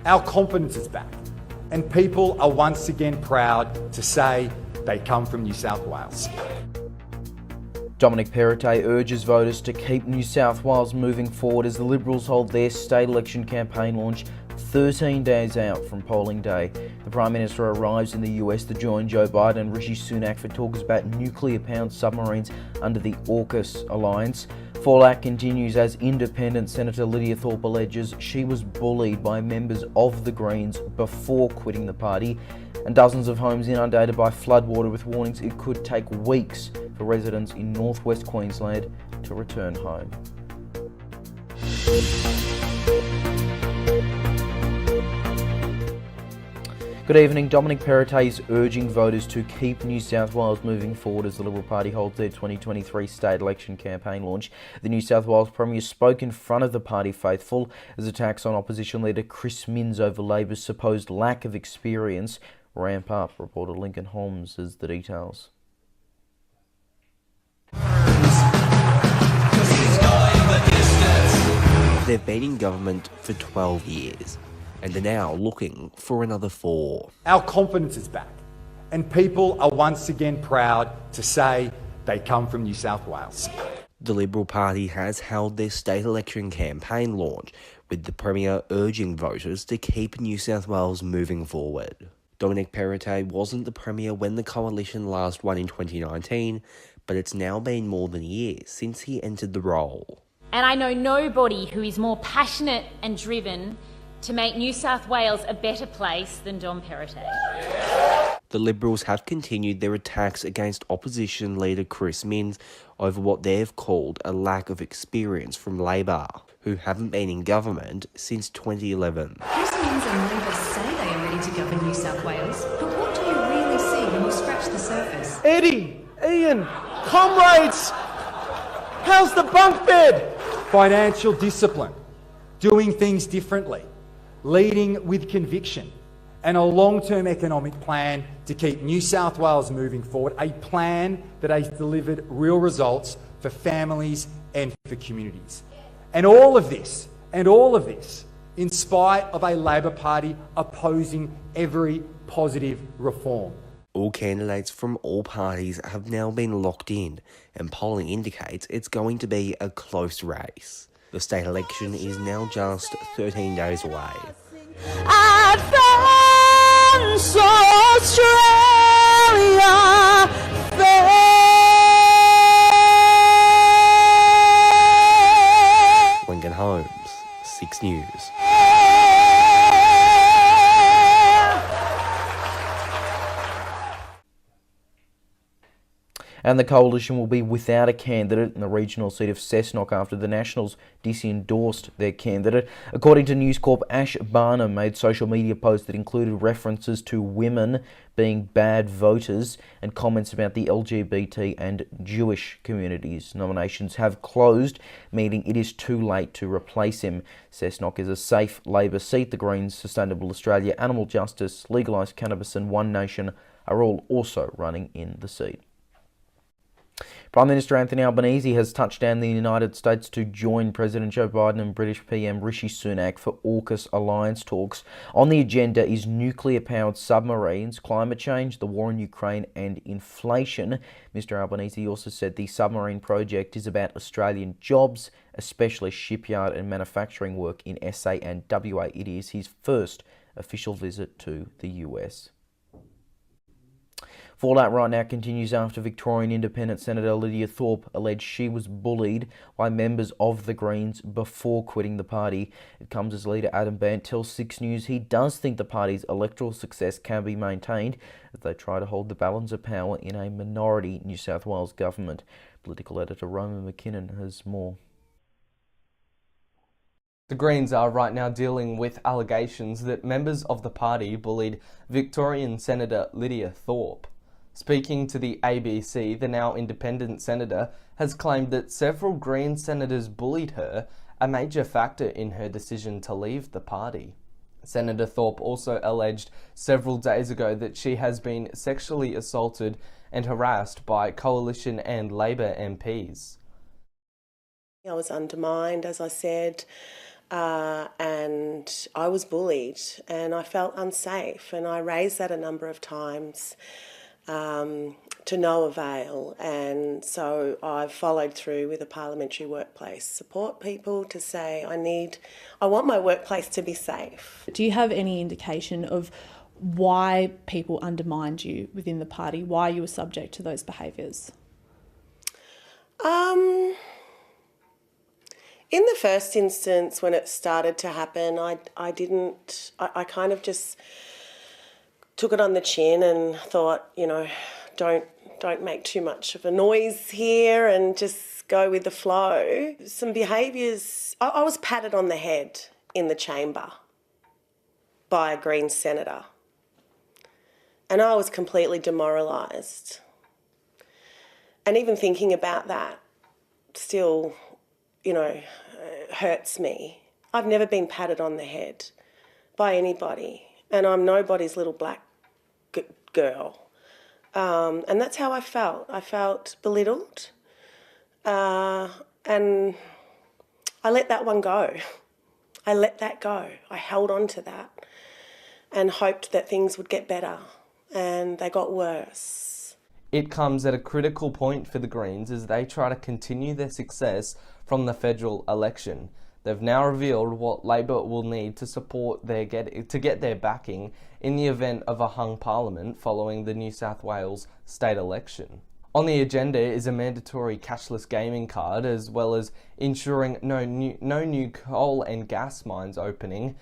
Our confidence is back, and people are once again proud to say they come from New South Wales. Dominic Perrottet urges voters to keep New South Wales moving forward as the Liberals hold their state election campaign launch 13 days out from polling day. The Prime Minister arrives in the US to join Joe Biden and Rishi Sunak for talks about nuclear-powered submarines under the AUKUS alliance. Fallout continues as Independent Senator Lydia Thorpe alleges she was bullied by members of the Greens before quitting the party, and dozens of homes inundated by floodwater with warnings it could take weeks for residents in northwest Queensland to return home. Good evening. Dominic Perrottet is urging voters to keep New South Wales moving forward as the Liberal Party holds their 2023 state election campaign launch. The New South Wales Premier spoke in front of the party faithful as attacks on opposition leader Chris Minns over Labor's supposed lack of experience ramp up. Reporter Lincoln Holmes has the details. They've been in government for 12 years. And are now looking for another 4. Our confidence is back, and people are once again proud to say they come from New South Wales. The Liberal Party has held their state election campaign launch, with the Premier urging voters to keep New South Wales moving forward. Dominic Perrottet wasn't the Premier when the coalition last won in 2019, but it's now been more than a year since he entered the role. And I know nobody who is more passionate and driven to make New South Wales a better place than Dom Perrottet. The Liberals have continued their attacks against opposition leader Chris Minns over what they've called a lack of experience from Labor, who haven't been in government since 2011. Chris Minns and Labor say they are ready to govern New South Wales, but what do you really see when you scratch the surface? Eddie, Ian, comrades, how's the bunk bed? Financial discipline, doing things differently, leading with conviction, and a long-term economic plan to keep New South Wales moving forward, a plan that has delivered real results for families and for communities. And all of this, in spite of a Labor Party opposing every positive reform. All candidates from all parties have now been locked in, and polling indicates it's going to be a close race. The state election is now just 13 days away. Lincoln Holmes, 6 News. And the coalition will be without a candidate in the regional seat of Cessnock after the Nationals dis-endorsed their candidate. According to News Corp, Ash Barnum made social media posts that included references to women being bad voters and comments about the LGBT and Jewish communities. Nominations have closed, meaning it is too late to replace him. Cessnock is a safe Labor seat. The Greens, Sustainable Australia, Animal Justice, Legalised Cannabis and One Nation are all also running in the seat. Prime Minister Anthony Albanese has touched down in the United States to join President Joe Biden and British PM Rishi Sunak for AUKUS alliance talks. On the agenda is nuclear-powered submarines, climate change, the war in Ukraine and inflation. Mr Albanese also said the submarine project is about Australian jobs, especially shipyard and manufacturing work in SA and WA. It is his first official visit to the US. Fallout right now continues after Victorian Independent Senator Lydia Thorpe alleged she was bullied by members of the Greens before quitting the party. It comes as leader Adam Bandt tells 6 News he does think the party's electoral success can be maintained as they try to hold the balance of power in a minority New South Wales government. Political editor Roman McKinnon has more. The Greens are right now dealing with allegations that members of the party bullied Victorian Senator Lydia Thorpe. Speaking to the ABC, the now independent senator has claimed that several Green senators bullied her, a major factor in her decision to leave the party. Senator Thorpe also alleged several days ago that she has been sexually assaulted and harassed by Coalition and Labor MPs. I was undermined, as I said. and I was bullied and I felt unsafe, and I raised that a number of times to no avail, and so I've followed through with a parliamentary workplace support people to say I want my workplace to be safe. Do you have any indication of why people undermined you within the party, why you were subject to those behaviours? In the first instance, when it started to happen, I kind of just took it on the chin and thought, don't make too much of a noise here and just go with the flow. Some behaviours, I was patted on the head in the chamber by a Green senator, and I was completely demoralised. And even thinking about that still, hurts me. I've never been patted on the head by anybody, and I'm nobody's little black girl. And that's how I felt. I felt belittled, and I let that one go. I let that go. I held on to that and hoped that things would get better, and they got worse. It comes at a critical point for the Greens as they try to continue their success from the federal election. They've now revealed what Labor will need to get their backing in the event of a hung parliament following the New South Wales state election. On the agenda is a mandatory cashless gaming card, as well as ensuring no new coal and gas mines opening.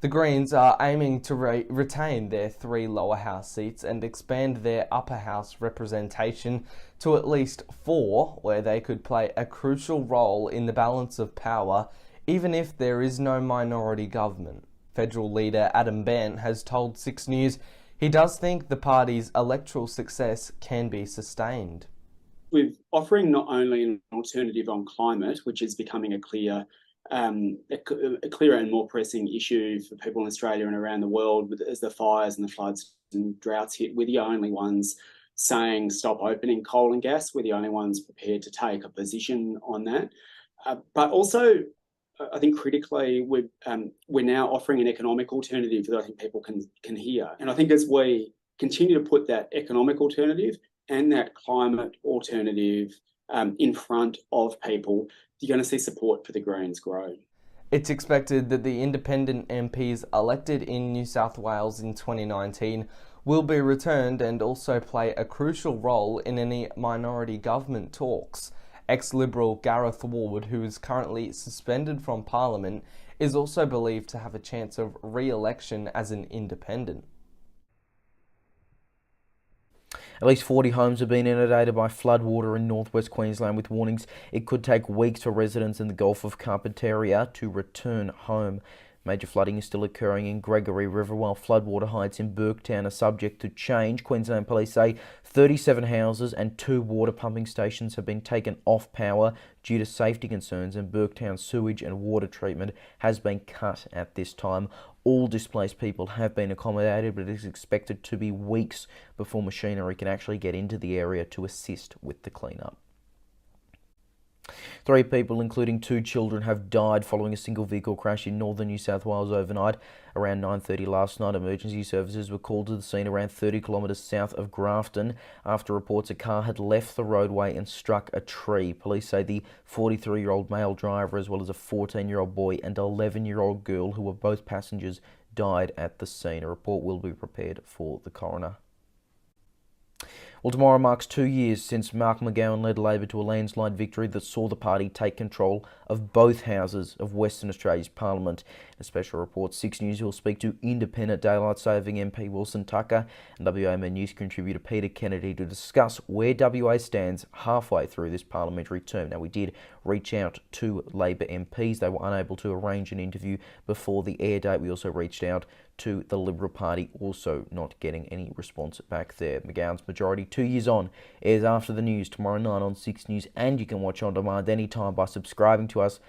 The Greens are aiming to retain their 3 lower house seats and expand their upper house representation to at least 4, where they could play a crucial role in the balance of power, even if there is no minority government. Federal leader Adam Bandt has told 6 News he does think the party's electoral success can be sustained. We're offering not only an alternative on climate, which is becoming a clearer and more pressing issue for people in Australia and around the world as the fires and the floods and droughts hit. We're the only ones saying stop opening coal and gas. We're the only ones prepared to take a position on that. But also, I think critically, we're now offering an economic alternative that I think people can hear. And I think as we continue to put that economic alternative and that climate alternative in front of people, you're going to see support for the Greens grow. It's expected that the independent MPs elected in New South Wales in 2019 will be returned and also play a crucial role in any minority government talks. Ex-Liberal Gareth Ward, who is currently suspended from Parliament, is also believed to have a chance of re-election as an independent. At least 40 homes have been inundated by floodwater in northwest Queensland, with warnings it could take weeks for residents in the Gulf of Carpentaria to return home. Major flooding is still occurring in Gregory River, while floodwater heights in Burketown are subject to change. Queensland Police say 37 houses and 2 water pumping stations have been taken off power due to safety concerns, and Burketown sewage and water treatment has been cut at this time. All displaced people have been accommodated, but it is expected to be weeks before machinery can actually get into the area to assist with the cleanup. 3 people, including 2 children, have died following a single vehicle crash in northern New South Wales overnight. Around 9:30 last night, emergency services were called to the scene around 30 kilometres south of Grafton after reports a car had left the roadway and struck a tree. Police say the 43-year-old male driver, as well as a 14-year-old boy and 11-year-old girl, who were both passengers, died at the scene. A report will be prepared for the coroner. Well, tomorrow marks 2 years since Mark McGowan led Labor to a landslide victory that saw the party take control of both houses of Western Australia's Parliament. In a special report, 6 News will speak to independent daylight saving MP Wilson Tucker and WAMN News contributor Peter Kennedy to discuss where WA stands halfway through this parliamentary term. Now, we did reach out to Labor MPs. They were unable to arrange an interview before the air date. We also reached out to the Liberal Party, also not getting any response back there. McGowan's majority 2 years on airs after the news tomorrow night on 6 News, and you can watch on demand anytime by subscribing to us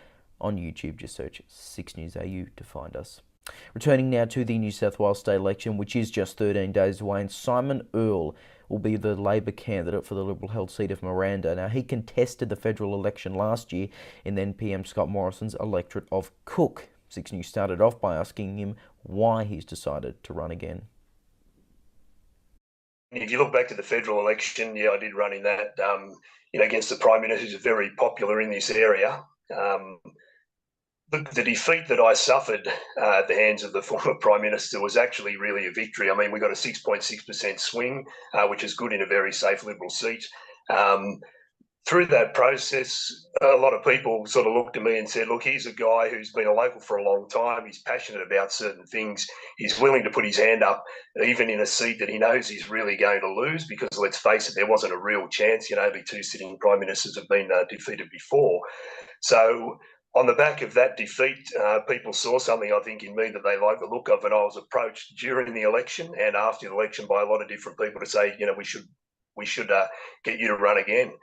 on YouTube. Just search 6NewsAU to find us. Returning now to the New South Wales state election, which is just 13 days away, and Simon Earl will be the Labor candidate for the Liberal-held seat of Miranda. Now, he contested the federal election last year in then PM Scott Morrison's electorate of Cook. Six News started off by asking him why he's decided to run again. If you look back to the federal election, yeah, I did run in that, against the Prime Minister, who's very popular in this area. The defeat that I suffered at the hands of the former Prime Minister was actually really a victory. I mean, we got a 6.6% swing, which is good in a very safe Liberal seat. Through that process, a lot of people sort of looked at me and said, look, here's a guy who's been a local for a long time. He's passionate about certain things. He's willing to put his hand up, even in a seat that he knows he's really going to lose, because let's face it, there wasn't a real chance. Only two sitting Prime Ministers have been defeated before. So on the back of that defeat, people saw something, I think, in me that they liked the look of, and I was approached during the election and after the election by a lot of different people to say, we should get you to run again.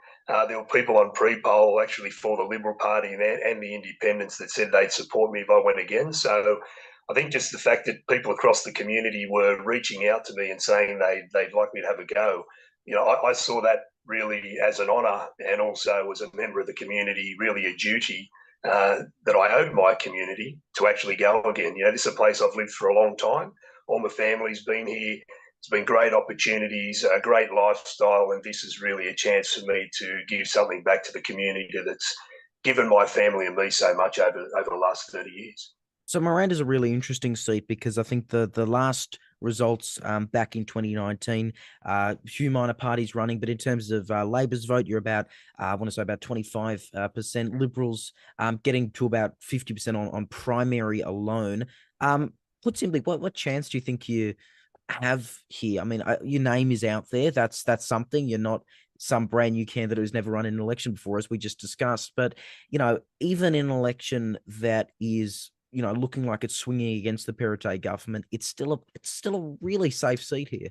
There were people on pre-poll actually for the Liberal Party and the Independents that said they'd support me if I went again. So I think just the fact that people across the community were reaching out to me and saying they'd like me to have a go, I saw that really as an honour, and also as a member of the community, really a duty that I owed my community to actually go again. This is a place I've lived for a long time. All my family's been here. It's been great opportunities, a great lifestyle, and this is really a chance for me to give something back to the community that's given my family and me so much over the last 30 years. So Miranda's a really interesting seat, because I think the last results back in 2019, a few minor parties running, but in terms of Labor's vote, you're about, I want to say about 25%, Liberals getting to about 50% on primary alone. Put simply, what chance do you think you have here? I mean, your name is out there. That's something. You're not some brand new candidate who's never run in an election before, as we just discussed. But, even in an election that is, looking like it's swinging against the Perrottet government, it's still a really safe seat here.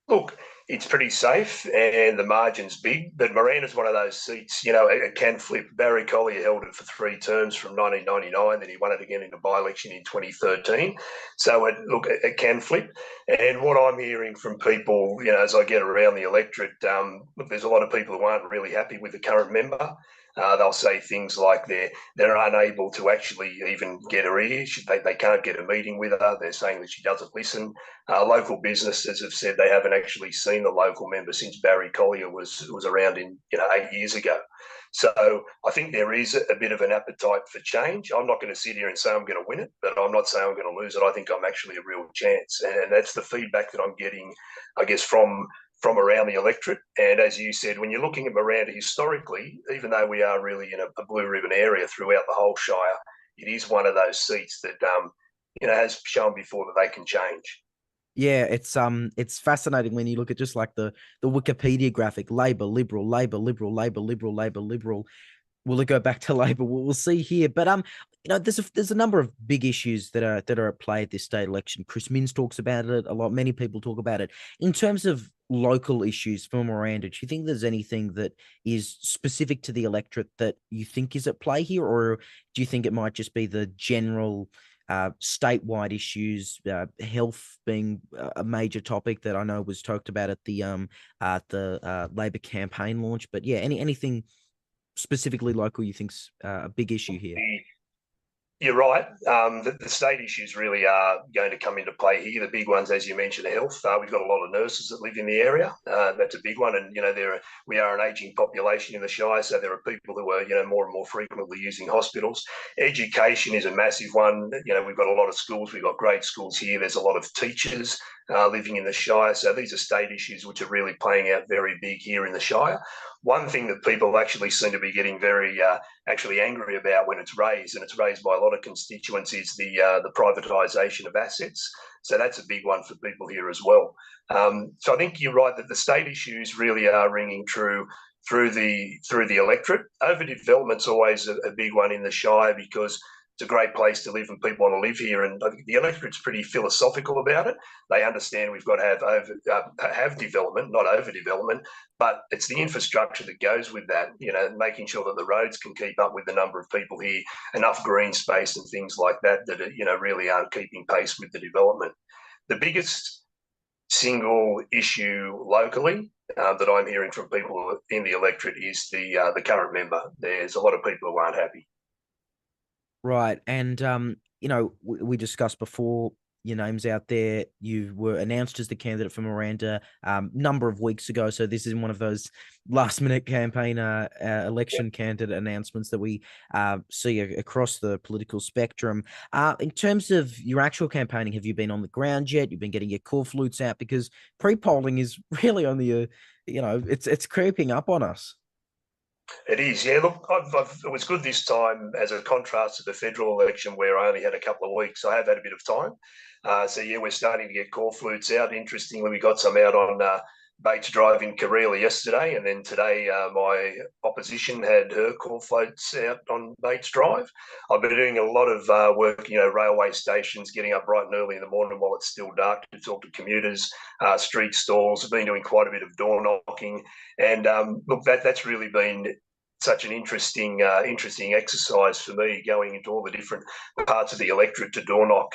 Look, it's pretty safe and the margin's big, but Miranda's one of those seats, it can flip. Barry Collier held it for 3 terms from 1999, then he won it again in a by-election in 2013. So, it can flip. And what I'm hearing from people, as I get around the electorate, there's a lot of people who aren't really happy with the current member. They'll say things like they're unable to actually even get her ear. They can't get a meeting with her. They're saying that she doesn't listen. Local businesses have said they haven't actually seen the local member since Barry Collier was around in 8 years ago. So I think there is a bit of an appetite for change. I'm not going to sit here and say I'm going to win it, but I'm not saying I'm going to lose it. I think I'm actually a real chance, and that's the feedback that I'm getting, I guess, from around the electorate. And as you said, when you're looking at Miranda historically, even though we are really in a blue ribbon area throughout the whole Shire, it is one of those seats that has shown before that they can change. Yeah, it's fascinating when you look at just like the Wikipedia graphic: Labor, Liberal, Labor, Liberal, Labor, Liberal, Labor, Liberal. Will it go back to Labor? We'll see here. But there's a number of big issues that are at play at this state election. Chris Minns talks about it a lot. Many people talk about it. In terms of local issues for Miranda, do you think there's anything that is specific to the electorate that you think is at play here, or do you think it might just be the general statewide issues, health being a major topic that I know was talked about at the Labor campaign launch? But yeah, anything specifically local you think's a big issue here? You're right. The state issues really are going to come into play here. The big ones, as you mentioned, health. We've got a lot of nurses that live in the area. That's a big one. And, we are an ageing population in the Shire, so there are people who are, more and more frequently using hospitals. Education is a massive one. We've got a lot of schools. We've got great schools here. There's a lot of teachers living in the Shire. So these are state issues which are really playing out very big here in the Shire. One thing that people actually seem to be getting very angry about when it's raised, and it's raised by a lot of constituents, is the privatisation of assets. So that's a big one for people here as well. So I think you're right that the state issues really are ringing true through the electorate. Overdevelopment's always a big one in the Shire because it's a great place to live and people want to live here. And I think the electorate's pretty philosophical about it. They understand we've got to have development, not overdevelopment, but it's the infrastructure that goes with that, making sure that the roads can keep up with the number of people here, enough green space and things like that really aren't keeping pace with the development. The biggest single issue locally that I'm hearing from people in the electorate is the current member. There's a lot of people who aren't happy. Right. And, we discussed before your name's out there. You were announced as the candidate for Miranda number of weeks ago. So this is one of those last minute campaign election candidate announcements that we see across the political spectrum. In terms of your actual campaigning, have you been on the ground yet? You've been getting your call flutes out because pre-polling is really only it's creeping up on us. It is, yeah. Look, it was good this time as a contrast to the federal election where I only had a couple of weeks. I have had a bit of time. We're starting to get call flutes out. Interestingly, we got some out on Bates Drive in Kareela yesterday, and then today my opposition had her call floats out on Bates Drive. I've been doing a lot of work, railway stations, getting up bright and early in the morning while it's still dark to talk to commuters, street stalls. I've been doing quite a bit of door knocking, and look, that's really been such an interesting exercise for me, going into all the different parts of the electorate to door knock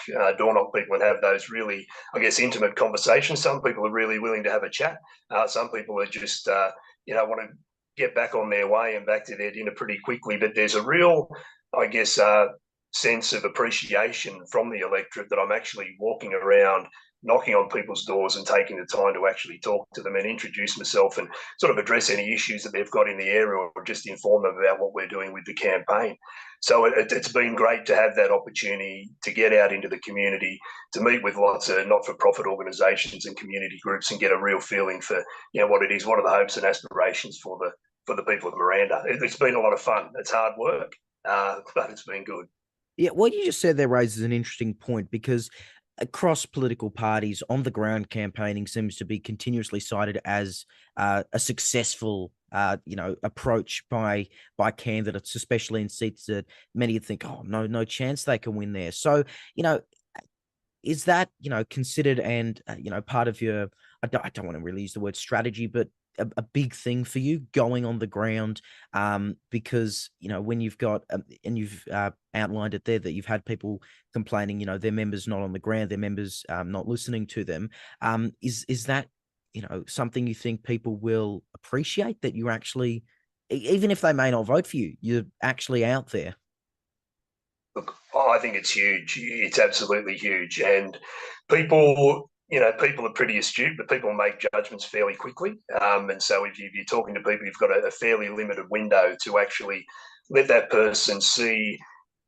people and have those really, I guess, intimate conversations. Some people are really willing to have a chat. Some people are just, want to get back on their way and back to their dinner pretty quickly. But there's a real, I guess, sense of appreciation from the electorate that I'm actually walking around, knocking on people's doors and taking the time to actually talk to them and introduce myself and sort of address any issues that they've got in the area, or just inform them about what we're doing with the campaign. So it's been great to have that opportunity to get out into the community, to meet with lots of not-for-profit organisations and community groups and get a real feeling for what it is, what are the hopes and aspirations for the people of Miranda. It's been a lot of fun. It's hard work, but it's been good. Yeah, what you just said there raises an interesting point, because across political parties, on the ground campaigning seems to be continuously cited as a successful, approach by candidates, especially in seats that many think, oh, no chance they can win there. So, is that considered and part of your? I don't want to really use the word strategy, but a big thing for you going on the ground, because when you've got and you've outlined it there that you've had people complaining, their members not on the ground, their members not listening to them. Is that something you think people will appreciate, that you're actually, even if they may not vote for you, you're actually out there? Look, I think it's huge. It's absolutely huge, and people are pretty astute, but people make judgments fairly quickly. And so if you're talking to people, you've got a fairly limited window to actually let that person see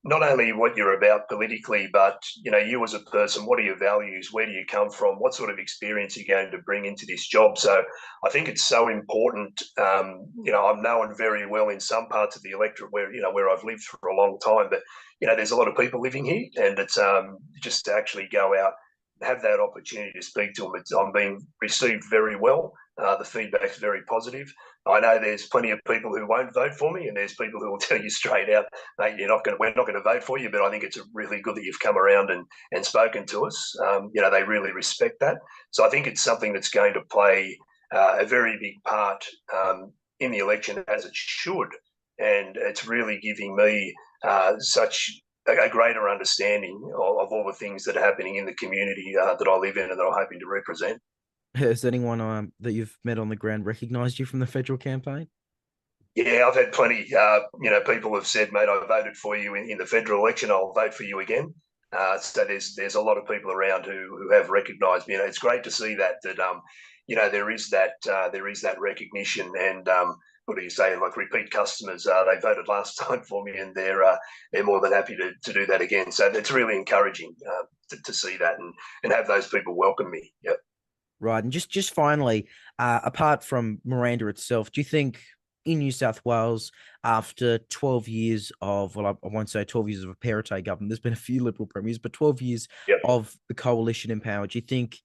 not only what you're about politically, but you as a person. What are your values? Where do you come from? What sort of experience are you going to bring into this job? So I think it's so important. I'm known very well in some parts of the electorate where I've lived for a long time, but there's a lot of people living here, and it's just to actually go out, have that opportunity to speak to them. I'm being received very well. The feedback's very positive. I know there's plenty of people who won't vote for me, and there's people who will tell you straight out, mate, we're not going to vote for you. But I think it's really good that you've come around and spoken to us. They really respect that. So I think it's something that's going to play a very big part in the election, as it should. And it's really giving me such a greater understanding of all the things that are happening in the community that I live in and that I'm hoping to represent. Has anyone that you've met on the ground recognised you from the federal campaign? Yeah, I've had plenty. People have said, mate, I voted for you in the federal election. I'll vote for you again. So there's a lot of people around who have recognised me. It's great to see that there is that recognition, and what do you say? Like repeat customers, they voted last time for me, and they're more than happy to do that again. So it's really encouraging to see that and have those people welcome me. Yep. Right, and just finally, apart from Miranda itself, do you think in New South Wales, after 12 years of, well, I won't say 12 years of a Perrottet government, there's been a few Liberal premiers, but 12 years of the coalition in power, do you think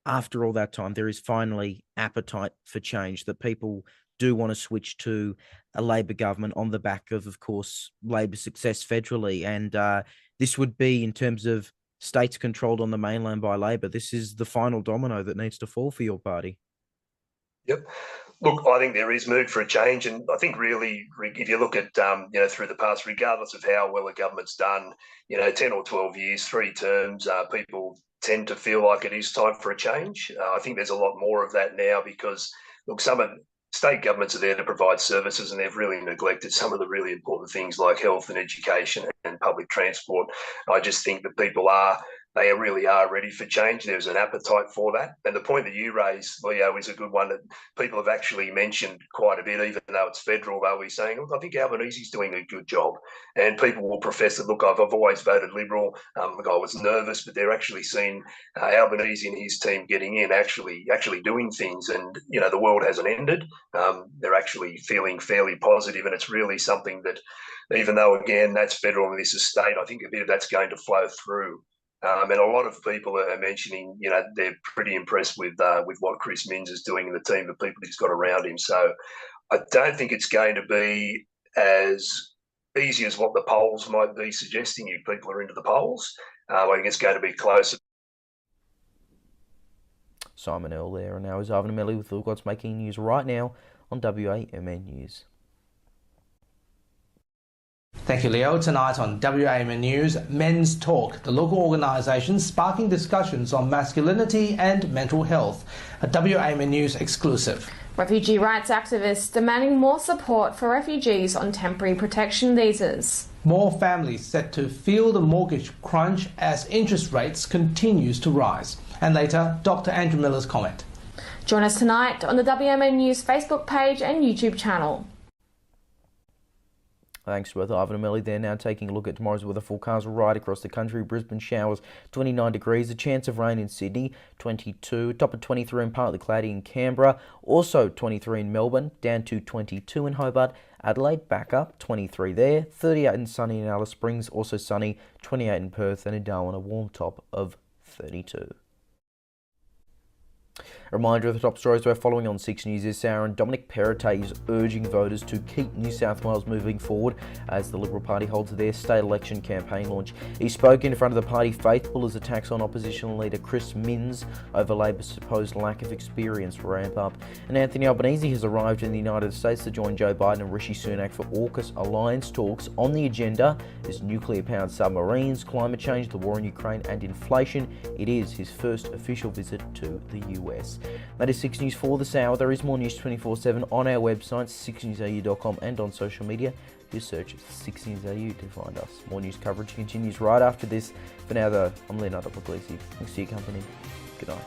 after all that time there is finally appetite for change, that people do want to switch to a Labor government on the back of course, Labor's success federally? And this would be, in terms of states controlled on the mainland by Labor, this is the final domino that needs to fall for your party. Yep. Look, I think there is mood for a change, and I think really, if you look at through the past, regardless of how well a government's done, 10 or 12 years, 3 terms, people tend to feel like it is time for a change. I think there's a lot more of that now because, look, some of state governments are there to provide services, and they've really neglected some of the really important things like health and education and public transport. I just think that they really are ready for change. There's an appetite for that. And the point that you raised, Leo, is a good one that people have actually mentioned quite a bit, even though it's federal. They'll be saying, look, I think Albanese's doing a good job. And people will profess that, look, I've always voted Liberal. Look, I was nervous, but they're actually seeing Albanese and his team getting in, actually doing things. And, the world hasn't ended. They're actually feeling fairly positive, and it's really something that, even though, again, that's federal and this is state, I think a bit of that's going to flow through. And a lot of people are mentioning, they're pretty impressed with what Chris Minns is doing and the team of people he's got around him. So I don't think it's going to be as easy as what the polls might be suggesting if people are into the polls. I think it's going to be closer. Simon Earl there, and now is Ivan Amelli with what's making news right now on WAMN News. Thank you, Leo. Tonight on WAMN News, Men's Talk, the local organisation sparking discussions on masculinity and mental health. A WAMN News exclusive. Refugee rights activists demanding more support for refugees on temporary protection visas. More families set to feel the mortgage crunch as interest rates continues to rise. And later, Dr. Andrew Miller's comment. Join us tonight on the WAMN News Facebook page and YouTube channel. Thanks to both Ivan and Melly there. Now taking a look at tomorrow's weather forecast right across the country. Brisbane showers, 29 degrees. A chance of rain in Sydney, 22. Top of 23 and partly cloudy in Canberra. Also 23 in Melbourne, down to 22 in Hobart. Adelaide back up, 23 there. 38 and sunny in Alice Springs, also sunny. 28 in Perth, and in Darwin a warm top of 32. A reminder of the top stories we're following on 6 News this hour, and Dominic Perrottet is urging voters to keep New South Wales moving forward as the Liberal Party holds their state election campaign launch. He spoke in front of the party faithful as attacks on opposition leader Chris Minns over Labor's supposed lack of experience ramp up. And Anthony Albanese has arrived in the United States to join Joe Biden and Rishi Sunak for AUKUS alliance talks. On the agenda is nuclear-powered submarines, climate change, the war in Ukraine and inflation. It is his first official visit to the US. That is 6 News for this hour. There is more news 24/7 on our website, SIXNewsAU.com, and on social media. Just search 6NewsAU to find us. More news coverage continues right after this. For now, though, I'm Leonardo Puglisi. Thanks for your company. Good night.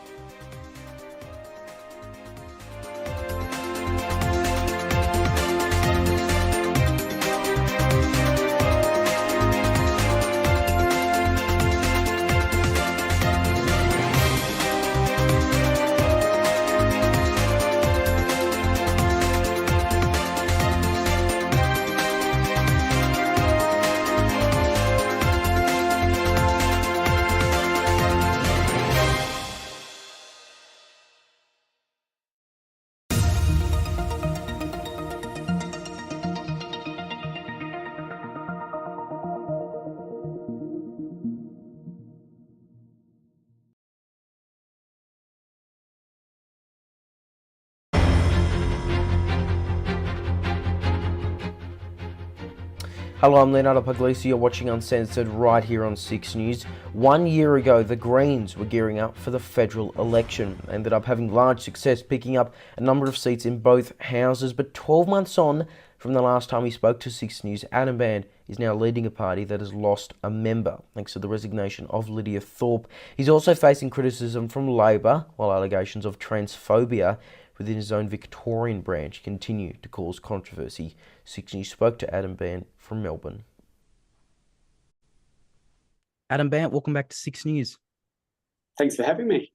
Hello, I'm Leonardo Puglisi. You're watching Uncensored right here on 6 News. 1 year ago, the Greens were gearing up for the federal election. Ended up having large success, picking up a number of seats in both houses. But 12 months on from the last time we spoke to 6 News, Adam Bandt is now leading a party that has lost a member, thanks to the resignation of Lydia Thorpe. He's also facing criticism from Labor, while allegations of transphobia within his own Victorian branch continue to cause controversy. 6 News spoke to Adam Bandt from Melbourne. Adam Bandt, welcome back to 6 News. Thanks for having me.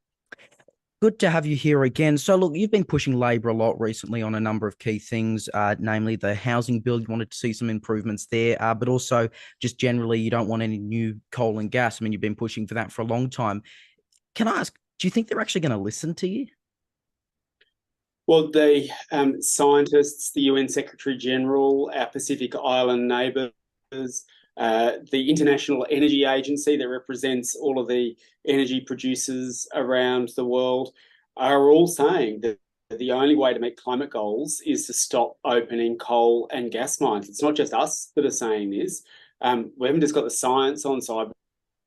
Good to have you here again. So look, you've been pushing Labor a lot recently on a number of key things, namely the housing bill. You wanted to see some improvements there, but also just generally you don't want any new coal and gas. I mean, you've been pushing for that for a long time. Can I ask, do you think they're actually going to listen to you? Well, the scientists, the UN Secretary General, our Pacific Island neighbours, the International Energy Agency that represents all of the energy producers around the world are all saying that the only way to meet climate goals is to stop opening coal and gas mines. It's not just us that are saying this. We haven't just got the science on side,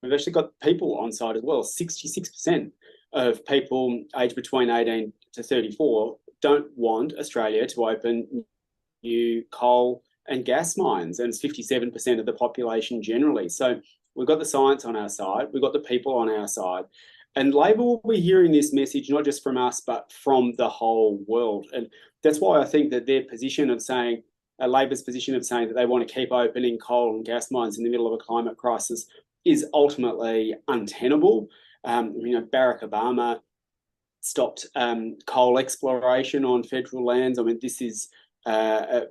we've actually got people on side as well. 66% of people aged between 18 to 34 don't want Australia to open new coal and gas mines, and it's 57% of the population generally. So we've got the science on our side, we've got the people on our side, and Labor will be hearing this message not just from us, but from the whole world. And that's why I think that their position of saying, Labor's position of saying that they want to keep opening coal and gas mines in the middle of a climate crisis is ultimately untenable. Barack Obama stopped coal exploration on federal lands. I mean, this is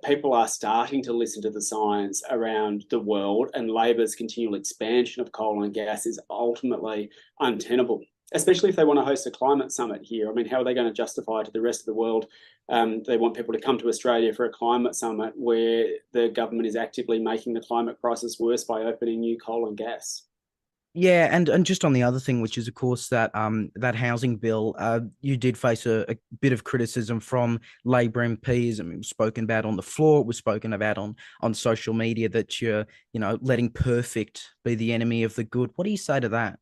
people are starting to listen to the science around the world, and Labor's continual expansion of coal and gas is ultimately untenable, especially if they want to host a climate summit here. I mean, how are they going to justify to the rest of the world? They want people to come to Australia for a climate summit where the government is actively making the climate crisis worse by opening new coal and gas. Yeah, and just on the other thing, which is, of course, that that housing bill, you did face a bit of criticism from Labor MPs. I mean, it was spoken about on the floor, it was spoken about on social media, that you're, letting perfect be the enemy of the good. What do you say to that?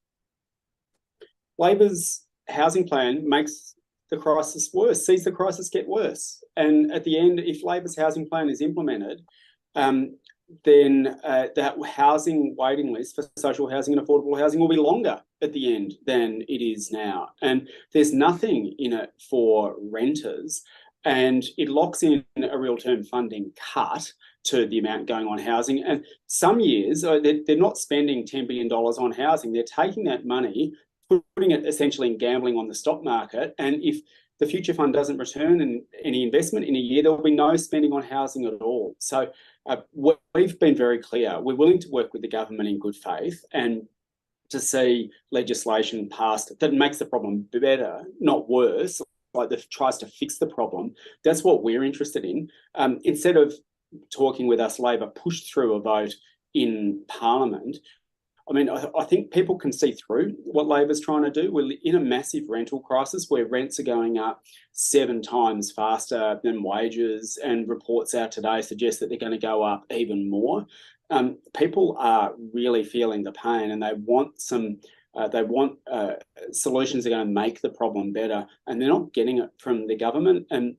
Labor's housing plan makes the crisis worse, sees the crisis get worse. And at the end, if Labor's housing plan is implemented, then that housing waiting list for social housing and affordable housing will be longer at the end than it is now. And there's nothing in it for renters, and it locks in a real term funding cut to the amount going on housing. And some years, they're not spending $10 billion on housing. They're taking that money, putting it essentially in gambling on the stock market. And if the future fund doesn't return any investment in a year, there will be no spending on housing at all. So we've been very clear. We're willing to work with the government in good faith and to see legislation passed that makes the problem better, not worse, like that tries to fix the problem. That's what we're interested in. Instead of talking with us, Labor pushed through a vote in Parliament. I mean, I think people can see through what Labor's trying to do. We're in a massive rental crisis where rents are going up 7 times faster than wages, and reports out today suggest that they're going to go up even more. People are really feeling the pain, and they want solutions that are going to make the problem better, and they're not getting it from the government. And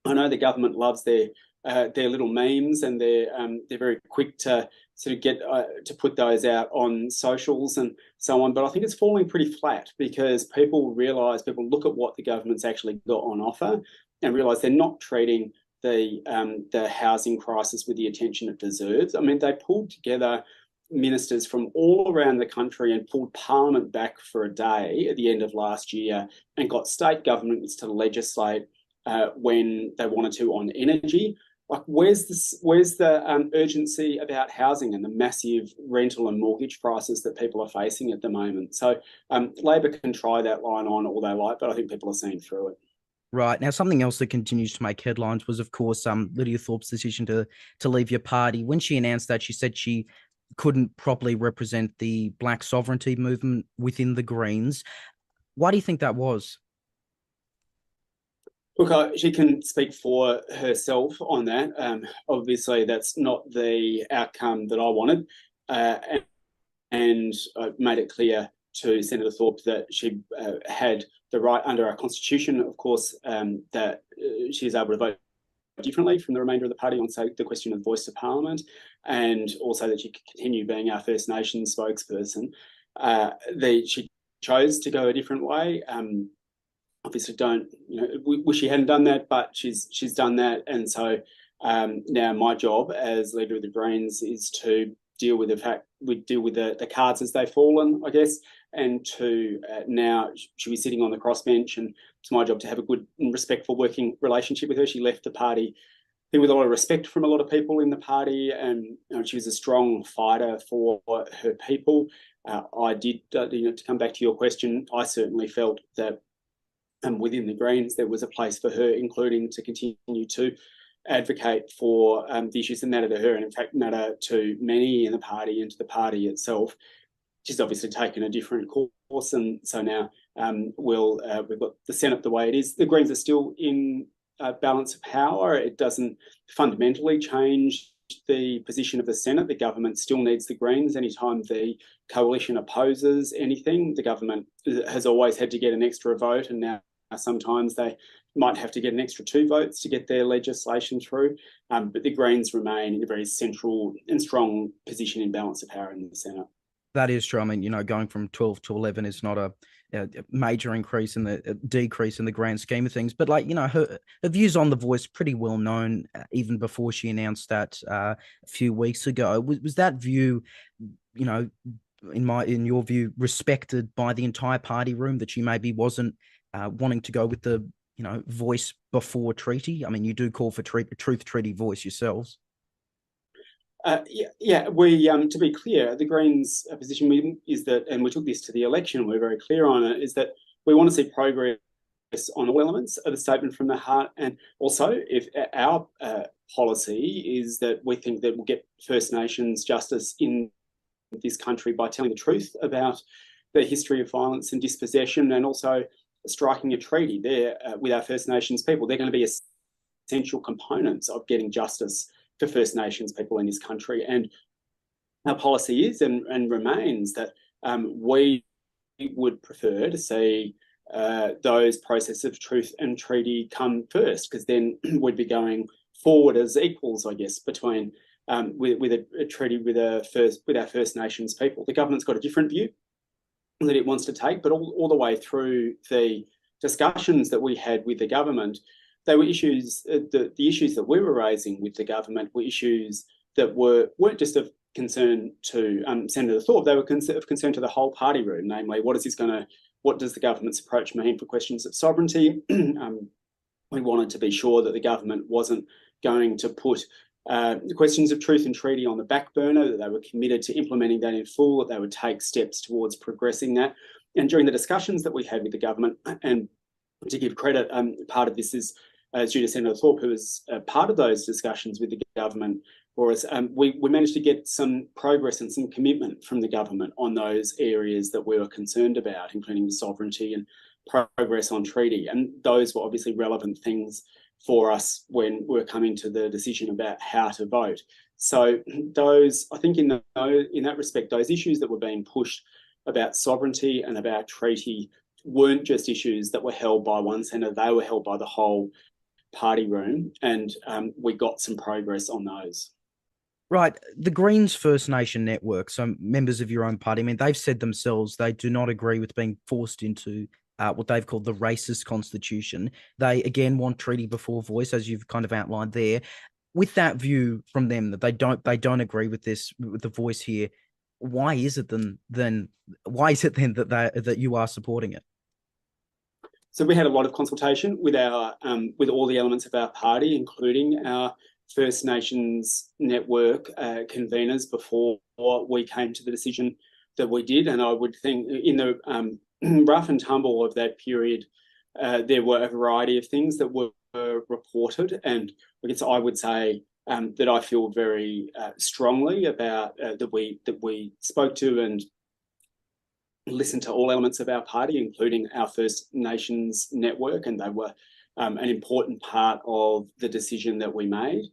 I know the government loves their little memes, and they're very quick to sort of get to put those out on socials and so on. But I think it's falling pretty flat because people look at what the government's actually got on offer and realise they're not treating the housing crisis with the attention it deserves. I mean, they pulled together ministers from all around the country and pulled Parliament back for a day at the end of last year and got state governments to legislate when they wanted to on energy. Like, where's the urgency about housing and the massive rental and mortgage prices that people are facing at the moment? So Labor can try that line on all they like, but I think people are seeing through it. Right. Now, something else that continues to make headlines was, of course, Lydia Thorpe's decision to leave your party. When she announced that, she said she couldn't properly represent the black sovereignty movement within the Greens. Why do you think that was? Look, she can speak for herself on that. Obviously, that's not the outcome that I wanted. And I made it clear to Senator Thorpe that she had the right under our constitution, of course, that she is able to vote differently from the remainder of the party on, say, the question of voice to Parliament, and also that she could continue being our First Nations spokesperson. She chose to go a different way. Obviously, wish she hadn't done that, but she's done that, and so now my job as leader of the Greens is to deal with the cards as they've fallen, I guess, and to now she'll be sitting on the crossbench, and it's my job to have a good and respectful working relationship with her. She left the party with a lot of respect from a lot of people in the party, and she was a strong fighter for her people. I did, to come back to your question, I certainly felt that within the Greens there was a place for her, including to continue to advocate for the issues that matter to her and in fact matter to many in the party and to the party itself. She's obviously taken a different course, and so now we've got the Senate the way it is. The Greens are still in balance of power. It doesn't fundamentally change the position of the Senate. The government still needs the Greens. Anytime the coalition opposes anything, the government has always had to get an extra vote, and now sometimes they might have to get an extra 2 votes to get their legislation through, but the Greens remain in a very central and strong position in balance of power in the Senate. That is true. I mean, going from 12 to 11 is not a major increase in the decrease in the grand scheme of things. But her views on the Voice pretty well known even before she announced that a few weeks ago. Was that view, in your view, respected by the entire party room, that she maybe wasn't wanting to go with the Voice before treaty? I mean, you do call for truth treaty Voice yourselves. We to be clear, the Greens' position is that, and we took this to the election, we're very clear on it, is that we want to see progress on all elements of the statement from the heart, and also if our policy is that we think that we'll get First Nations justice in this country by telling the truth about the history of violence and dispossession, and also striking a treaty there with our First Nations people. They're going to be essential components of getting justice for First Nations people in this country. And our policy is and remains that we would prefer to see those processes of truth and treaty come first, because then we'd be going forward as equals, I guess, between with a treaty with our First Nations people. The government's got a different view that it wants to take, but all the way through the discussions that we had with the government, they were issues, the issues that we were raising with the government were issues that weren't just of concern to Senator Thorpe, they were of concern to the whole party room, namely, what does the government's approach mean for questions of sovereignty? We wanted to be sure that the government wasn't going to put the questions of truth and treaty on the back burner, that they were committed to implementing that in full, that they would take steps towards progressing that. And during the discussions that we had with the government, and to give credit, part of this is due to Senator Thorpe, who was part of those discussions with the government for us. We managed to get some progress and some commitment from the government on those areas that we were concerned about, including the sovereignty and progress on treaty. And those were obviously relevant things for us when we were coming to the decision about how to vote. So those, I think in that respect, those issues that were being pushed about sovereignty and about treaty weren't just issues that were held by one senator, they were held by the whole party room, and we got some progress on those. Right. The Greens First Nation Network, so members of your own party, I mean, they've said themselves they do not agree with being forced into what they've called the racist constitution. They, again, want treaty before Voice, as you've kind of outlined there. With that view from them, that they don't agree with this, with the Voice here, why is it then that you are supporting it? So we had a lot of consultation with all the elements of our party, including our First Nations network conveners, before we came to the decision that we did. And I would think in the rough and tumble of that period, there were a variety of things that were reported, and I guess I would say that I feel very strongly about that we spoke to and listened to all elements of our party, including our First Nations network, and they were an important part of the decision that we made.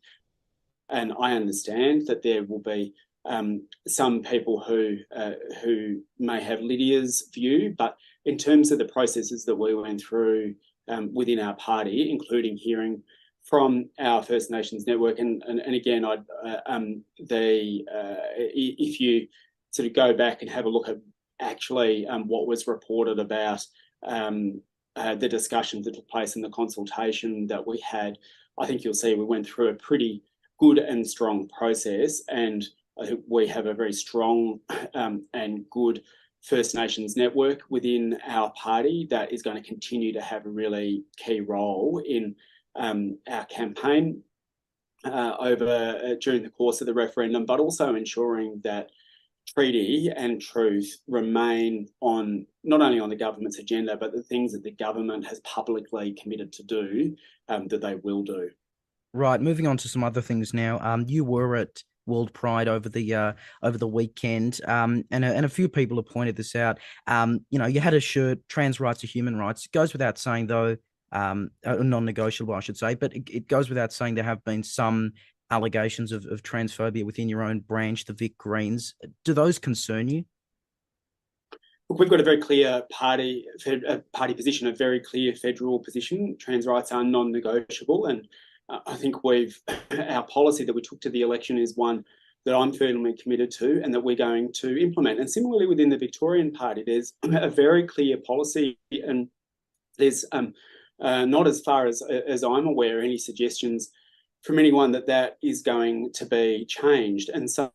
And I understand that there will be some people who may have Lydia's view, but in terms of the processes that we went through within our party, including hearing from our First Nations network, and again, if you sort of go back and have a look at actually what was reported about the discussions that took place in the consultation that we had, I think you'll see we went through a pretty good and strong process, and I think we have a very strong and good First Nations network within our party that is going to continue to have a really key role in our campaign during the course of the referendum, but also ensuring that treaty and truth remain on not only on the government's agenda, but the things that the government has publicly committed to do, that they will do. Right. Moving on to some other things now. You were at World Pride over the weekend, and a few people have pointed this out. You had a shirt, trans rights are human rights. It goes without saying, though, non-negotiable, I should say, but it goes without saying there have been some allegations of transphobia within your own branch, the Vic Greens. Do those concern you? Look, we've got a very clear party position, a very clear federal position. Trans rights are non-negotiable, and I think our policy that we took to the election is one that I'm firmly committed to and that we're going to implement. And similarly, within the Victorian Party, there's a very clear policy, and there's not, as far as I'm aware, any suggestions from anyone that is going to be changed. And so,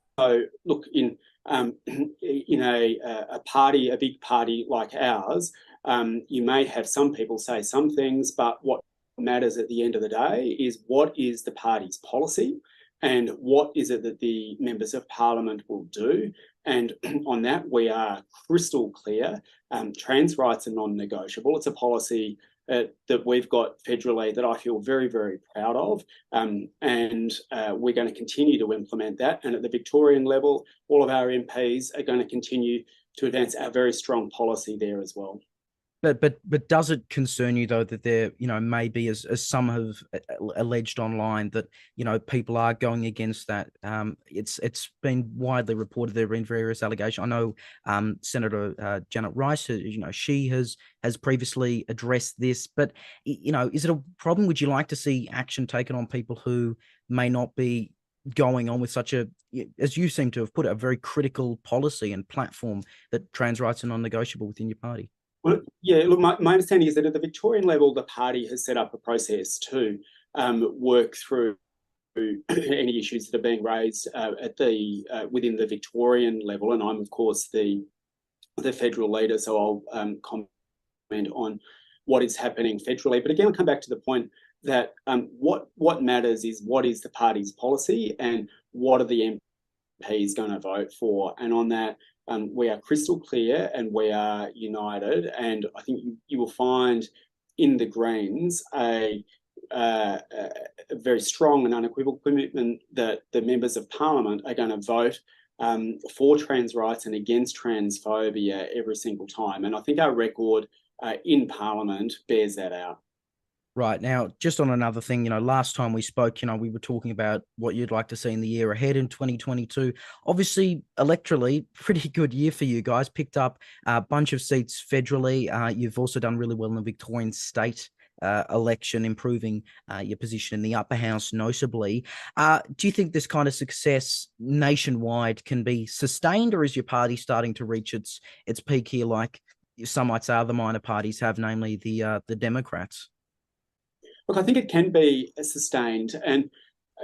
look, in a party, a big party like ours, you may have some people say some things, but what matters at the end of the day is what is the party's policy and what is it that the members of parliament will do. And on that, we are crystal clear. Trans rights are non-negotiable. It's a policy that we've got federally that I feel very, very proud of. And we're going to continue to implement that. And at the Victorian level, all of our MPs are going to continue to advance our very strong policy there as well. But does it concern you, though, that there, may be, as some have alleged online, that, people are going against that? It's been widely reported there have been various allegations. I know Senator Janet Rice, she has previously addressed this, but, is it a problem? Would you like to see action taken on people who may not be going on with such a, as you seem to have put it, a very critical policy and platform that trans rights are non-negotiable within your party? Well, yeah, look, my understanding is that at the Victorian level, the party has set up a process to work through any issues that are being raised within the Victorian level. And I'm, of course, the federal leader, so I'll comment on what is happening federally. But again, I'll come back to the point that what matters is what is the party's policy and what are the MPs going to vote for. And on that, we are crystal clear and we are united. And I think you will find in the Greens a very strong and unequivocal commitment that the members of Parliament are going to vote for trans rights and against transphobia every single time. And I think our record in Parliament bears that out. Right. Now, just on another thing, last time we spoke, we were talking about what you'd like to see in the year ahead in 2022. Obviously, electorally, pretty good year for you guys. Picked up a bunch of seats federally. You've also done really well in the Victorian state election, improving your position in the upper house notably. Do you think this kind of success nationwide can be sustained, or is your party starting to reach its peak here, like some might say other minor parties have, namely the Democrats? Look, I think it can be sustained, and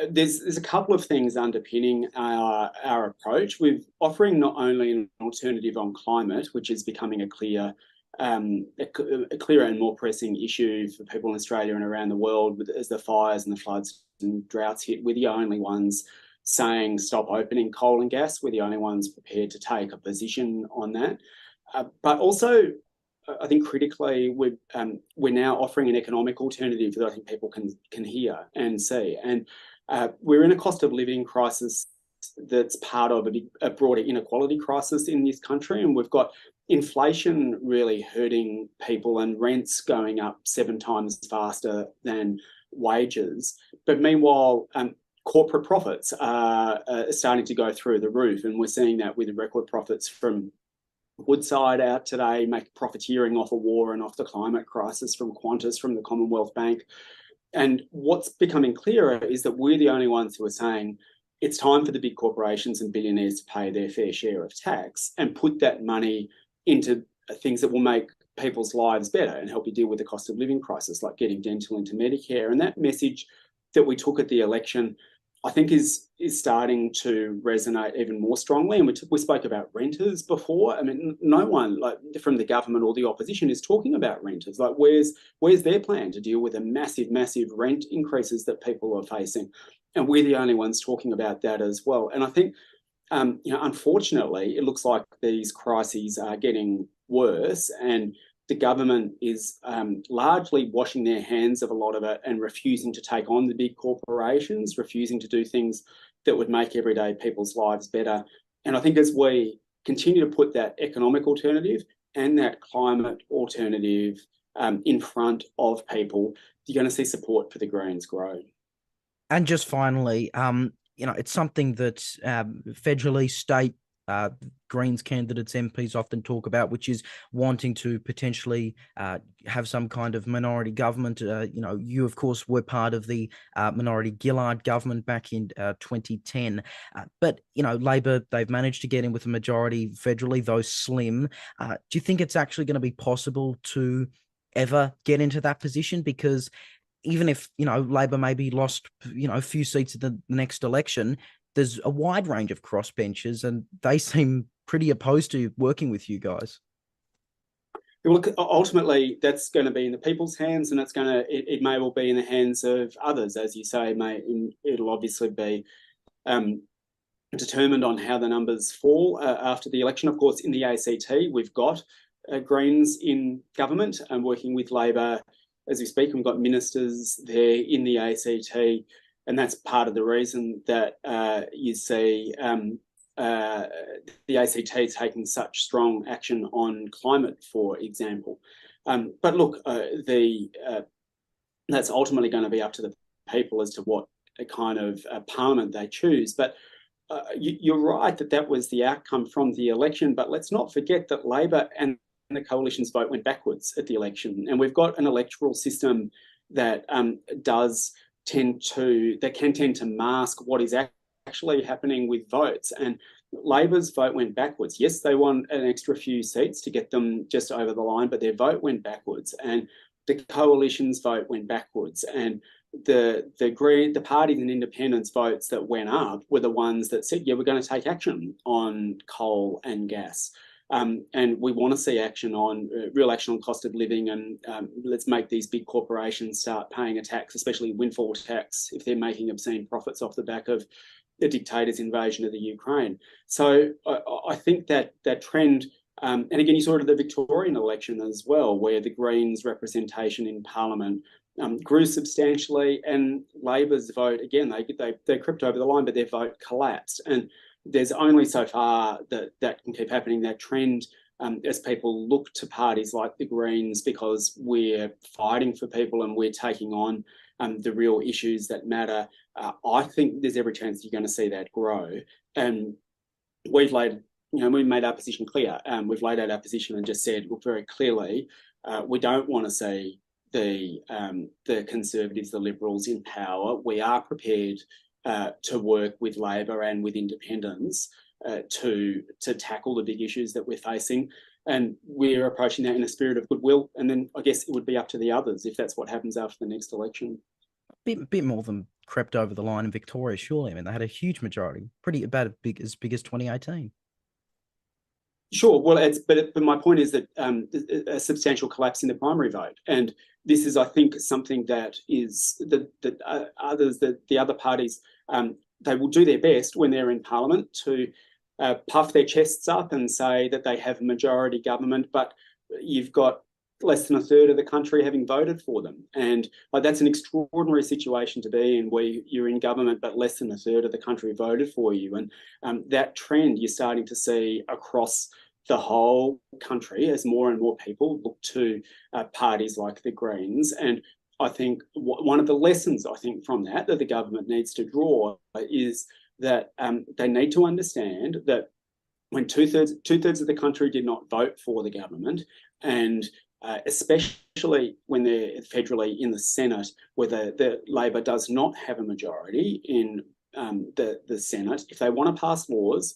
there's a couple of things underpinning our approach. We're offering not only an alternative on climate, which is becoming a clearer and more pressing issue for people in Australia and around the world, as the fires and the floods and droughts hit. We're the only ones saying stop opening coal and gas. We're the only ones prepared to take a position on that. But also, I think critically, we're now offering an economic alternative that I think people can hear and see. And we're in a cost of living crisis that's part of a broader inequality crisis in this country. And we've got inflation really hurting people and rents going up 7 times faster than wages. But meanwhile, corporate profits are starting to go through the roof. And we're seeing that with the record profits from Woodside out today, profiteering off a war and off the climate crisis, from Qantas, from the Commonwealth Bank. And what's becoming clearer is that we're the only ones who are saying it's time for the big corporations and billionaires to pay their fair share of tax and put that money into things that will make people's lives better and help you deal with the cost of living crisis, like getting dental into Medicare. And that message that we took at the election, I think is starting to resonate even more strongly. And we spoke about renters before. I mean, no one from the government or the opposition is talking about renters. Like, where's their plan to deal with the massive rent increases that people are facing? And we're the only ones talking about that as well. And I think, unfortunately, it looks like these crises are getting worse, and the government is largely washing their hands of a lot of it and refusing to take on the big corporations, refusing to do things that would make everyday people's lives better. And I think as we continue to put that economic alternative and that climate alternative in front of people, you're going to see support for the Greens grow. And just finally, it's something that federally, state, Greens candidates, MPs often talk about, which is wanting to potentially have some kind of minority government. You, of course, were part of the minority Gillard government back in 2010. But, Labor, they've managed to get in with a majority federally, though slim. Do you think it's actually going to be possible to ever get into that position? Because even if, Labor maybe lost, a few seats at the next election, there's a wide range of crossbenchers and they seem pretty opposed to working with you guys. Look, ultimately, that's going to be in the people's hands, and it may well be in the hands of others, as you say. It'll obviously be determined on how the numbers fall after the election. Of course, in the ACT, we've got Greens in government and working with Labor as we speak. We've got ministers there in the ACT, and that's part of the reason that you see the ACT taking such strong action on climate, for example. But look, that's ultimately going to be up to the people as to what kind of parliament they choose. But you're right that was the outcome from the election. But let's not forget that Labor and the coalition's vote went backwards at the election, and we've got an electoral system that can tend to mask what is actually happening with votes. And Labor's vote went backwards. Yes, they won an extra few seats to get them just over the line, but their vote went backwards, and the coalition's vote went backwards. And the parties and independents votes that went up were the ones that said, yeah, we're going to take action on coal and gas. And we want to see action on real action on cost of living, and let's make these big corporations start paying a tax, especially windfall tax, if they're making obscene profits off the back of the dictator's invasion of the Ukraine. So I think that trend, and again, you saw it at the Victorian election as well, where the Greens' representation in Parliament grew substantially, and Labor's vote, again, they crept over the line, but their vote collapsed. And there's only so far that can keep happening, that trend, as people look to parties like the Greens, because we're fighting for people and we're taking on the real issues that matter. I think there's every chance you're going to see that grow. And we've made our position clear. We've laid out our position and just said, look, very clearly, we don't want to see the Conservatives, the Liberals in power. We are prepared to work with Labor and with independents to tackle the big issues that we're facing. And we're approaching that in a spirit of goodwill. And then I guess it would be up to the others if that's what happens after the next election. Bit more than crept over the line in Victoria, surely. I mean, they had a huge majority, about as big as 2018. Sure. Well, but my point is that a substantial collapse in the primary vote, and this is, I think, something that is the other parties, they will do their best when they're in Parliament to puff their chests up and say that they have majority government, but you've got less than a third of the country having voted for them, and that's an extraordinary situation to be in, where you're in government but less than a third of the country voted for you. And that trend you're starting to see across the whole country as more and more people look to parties like the Greens. And I think one of the lessons, from that the government needs to draw is that they need to understand that when two-thirds of the country did not vote for the government, and especially when they're federally in the Senate, where the Labor does not have a majority in the Senate, if they want to pass laws,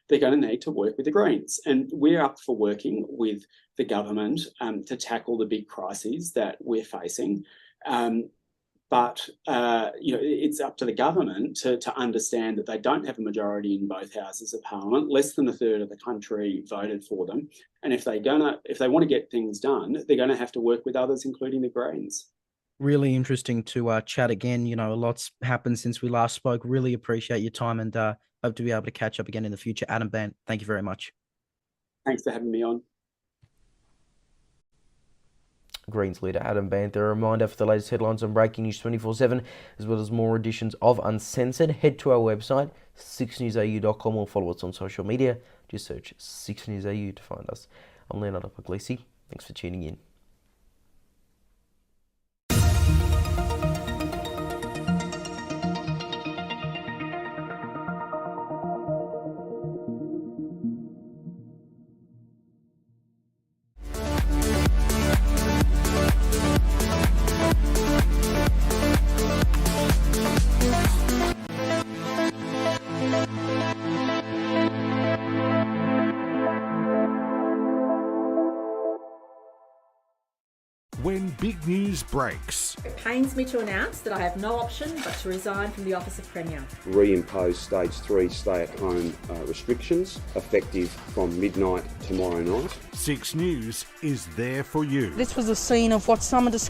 they're going to need to work with the Greens. And we're up for working with the government to tackle the big crises that we're facing. But it's up to the government to understand that they don't have a majority in both houses of Parliament. Less than a third of the country voted for them. And if they want to get things done, they're going to have to work with others, including the Greens. Really interesting to chat again. A lot's happened since we last spoke. Really appreciate your time, and hope to be able to catch up again in the future. Adam Bandt, thank you very much. Thanks for having me on. Greens leader Adam Bandt. A reminder, for the latest headlines on Breaking News 24/7, as well as more editions of Uncensored, head to our website, SIXNewsAU.com, or follow us on social media. Just search 6NewsAU to find us. I'm Leonardo Puglisi. Thanks for tuning in. when big news breaks. It pains me to announce that I have no option but to resign from the office of Premier. Reimpose stage 3 stay-at-home restrictions effective from midnight tomorrow night. 6 News is there for you. This was a scene of what some are describing